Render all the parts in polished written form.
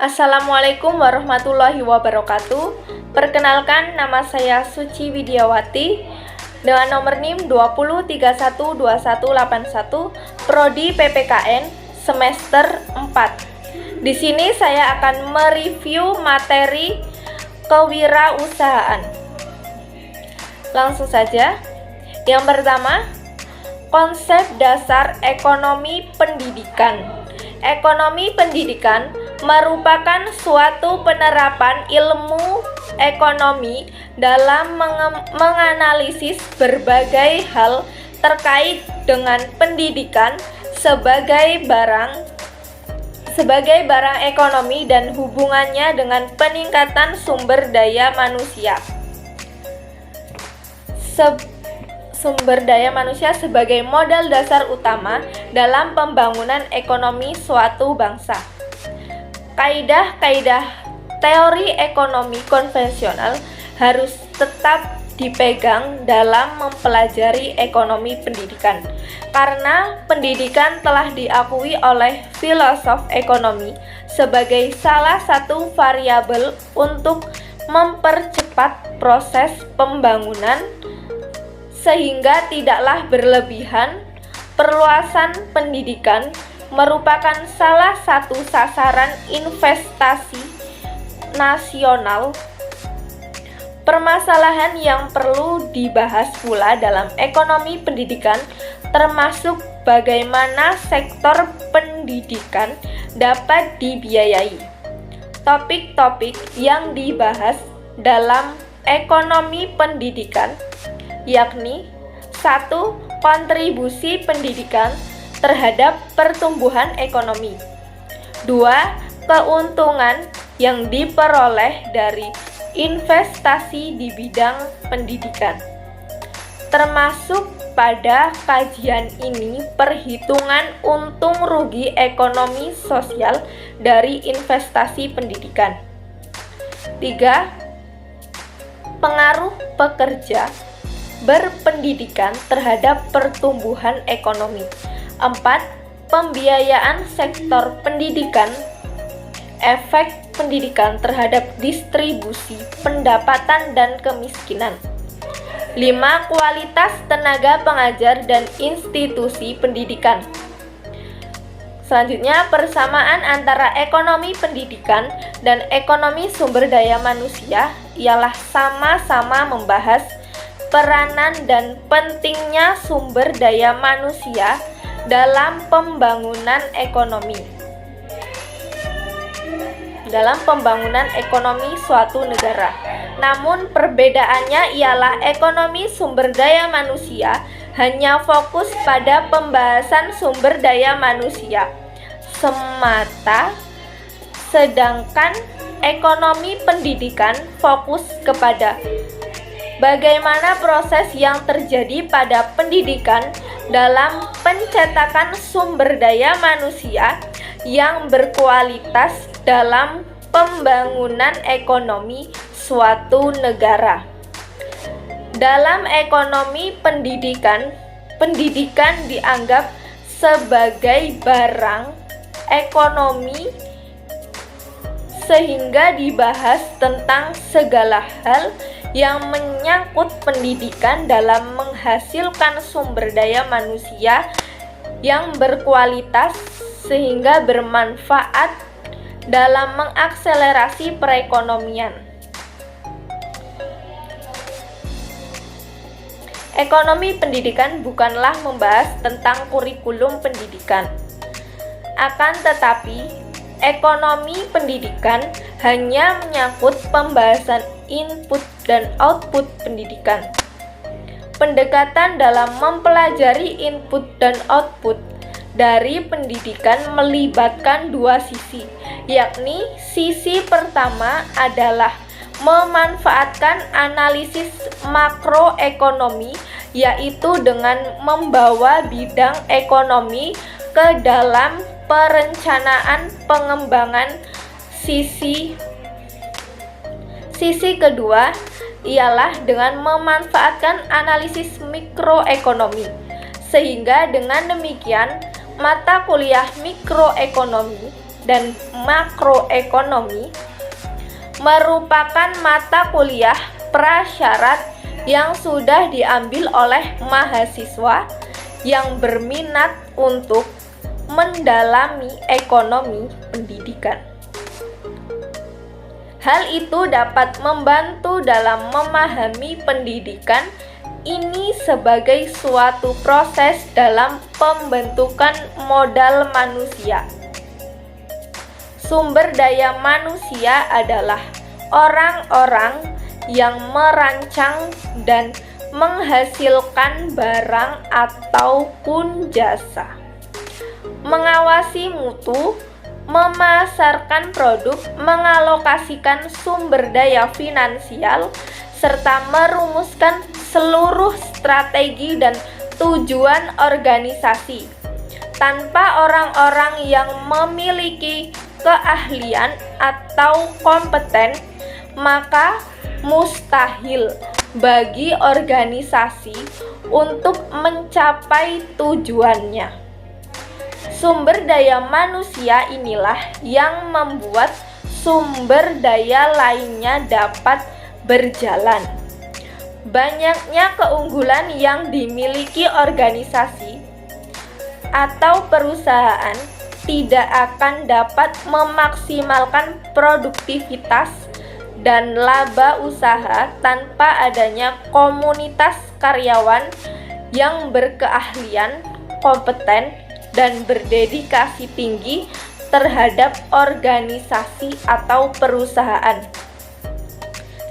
Assalamualaikum warahmatullahi wabarakatuh. Perkenalkan, nama saya Suci Widiawati dengan nomor NIM 20312181, Prodi PPKN semester 4. Di sini saya akan mereview materi kewirausahaan. Langsung saja. Yang pertama, konsep dasar ekonomi pendidikan. Ekonomi pendidikan merupakan suatu penerapan ilmu ekonomi dalam menganalisis berbagai hal terkait dengan pendidikan sebagai barang ekonomi dan hubungannya dengan peningkatan sumber daya manusia. Sumber daya manusia sebagai modal dasar utama dalam pembangunan ekonomi suatu bangsa. Kaidah-kaidah teori ekonomi konvensional harus tetap dipegang dalam mempelajari ekonomi pendidikan, karena pendidikan telah diakui oleh filosof ekonomi sebagai salah satu variabel untuk mempercepat proses pembangunan, sehingga tidaklah berlebihan. Perluasan pendidikan merupakan salah satu sasaran investasi nasional. Permasalahan yang perlu dibahas pula dalam ekonomi pendidikan termasuk bagaimana sektor pendidikan dapat dibiayai. Topik-topik yang dibahas dalam ekonomi pendidikan yakni 1. Kontribusi pendidikan terhadap pertumbuhan ekonomi. 2. Keuntungan yang diperoleh dari investasi di bidang pendidikan. Termasuk pada kajian ini perhitungan untung rugi ekonomi sosial dari investasi pendidikan. 3. Pengaruh pekerja berpendidikan terhadap pertumbuhan ekonomi. 4. Pembiayaan sektor pendidikan. Efek pendidikan terhadap distribusi pendapatan dan kemiskinan. 5. Kualitas tenaga pengajar dan institusi pendidikan. Selanjutnya, persamaan antara ekonomi pendidikan dan ekonomi sumber daya manusia ialah sama-sama membahas peranan dan pentingnya sumber daya manusia dalam pembangunan ekonomi. Suatu negara. Namun perbedaannya ialah ekonomi sumber daya manusia hanya fokus pada pembahasan sumber daya manusia semata, sedangkan ekonomi pendidikan fokus kepada bagaimana proses yang terjadi pada pendidikan dalam pencetakan sumber daya manusia yang berkualitas dalam pembangunan ekonomi suatu negara. Dalam ekonomi pendidikan, pendidikan dianggap sebagai barang ekonomi, sehingga dibahas tentang segala hal yang menyangkut pendidikan dalam menghasilkan sumber daya manusia yang berkualitas sehingga bermanfaat dalam mengakselerasi perekonomian. Ekonomi pendidikan bukanlah membahas tentang kurikulum pendidikan. Akan tetapi, ekonomi pendidikan hanya menyangkut pembahasan input dan output pendidikan. Pendekatan dalam mempelajari input dan output dari pendidikan melibatkan dua sisi, yakni sisi pertama adalah memanfaatkan analisis makroekonomi, yaitu dengan membawa bidang ekonomi ke dalam perencanaan pengembangan. Sisi kedua ialah dengan memanfaatkan analisis mikroekonomi, sehingga dengan demikian mata kuliah mikroekonomi dan makroekonomi merupakan mata kuliah prasyarat yang sudah diambil oleh mahasiswa yang berminat untuk mendalami ekonomi pendidikan. Hal itu dapat membantu dalam memahami pendidikan ini sebagai suatu proses dalam pembentukan modal manusia. Sumber daya manusia adalah orang-orang yang merancang dan menghasilkan barang ataupun jasa, mengawasi mutu, memasarkan produk, mengalokasikan sumber daya finansial, serta merumuskan seluruh strategi dan tujuan organisasi. Tanpa orang-orang yang memiliki keahlian atau kompeten, maka mustahil bagi organisasi untuk mencapai tujuannya. Sumber daya manusia inilah yang membuat sumber daya lainnya dapat berjalan. Banyaknya keunggulan yang dimiliki organisasi atau perusahaan tidak akan dapat memaksimalkan produktivitas dan laba usaha tanpa adanya komunitas karyawan yang berkeahlian, kompeten, dan berdedikasi tinggi terhadap organisasi atau perusahaan.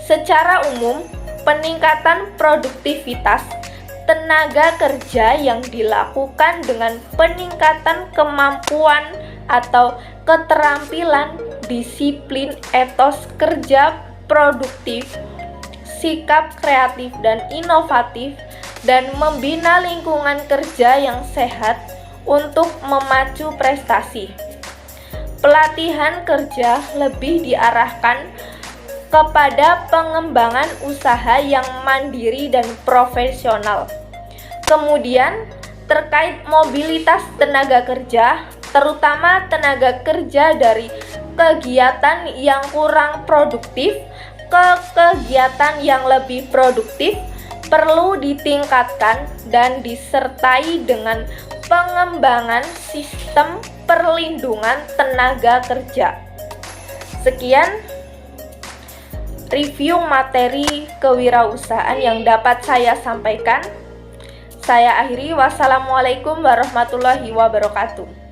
Secara umum, peningkatan produktivitas tenaga kerja yang dilakukan dengan peningkatan kemampuan atau keterampilan, disiplin, etos kerja produktif, sikap kreatif dan inovatif, dan membina lingkungan kerja yang sehat untuk memacu prestasi. Pelatihan kerja lebih diarahkan kepada pengembangan usaha yang mandiri dan profesional. Kemudian, terkait mobilitas tenaga kerja, terutama tenaga kerja dari kegiatan yang kurang produktif ke kegiatan yang lebih produktif, perlu ditingkatkan dan disertai dengan pengembangan sistem perlindungan tenaga kerja. Sekian review materi kewirausahaan yang dapat saya sampaikan. Saya akhiri. Wassalamualaikum warahmatullahi wabarakatuh.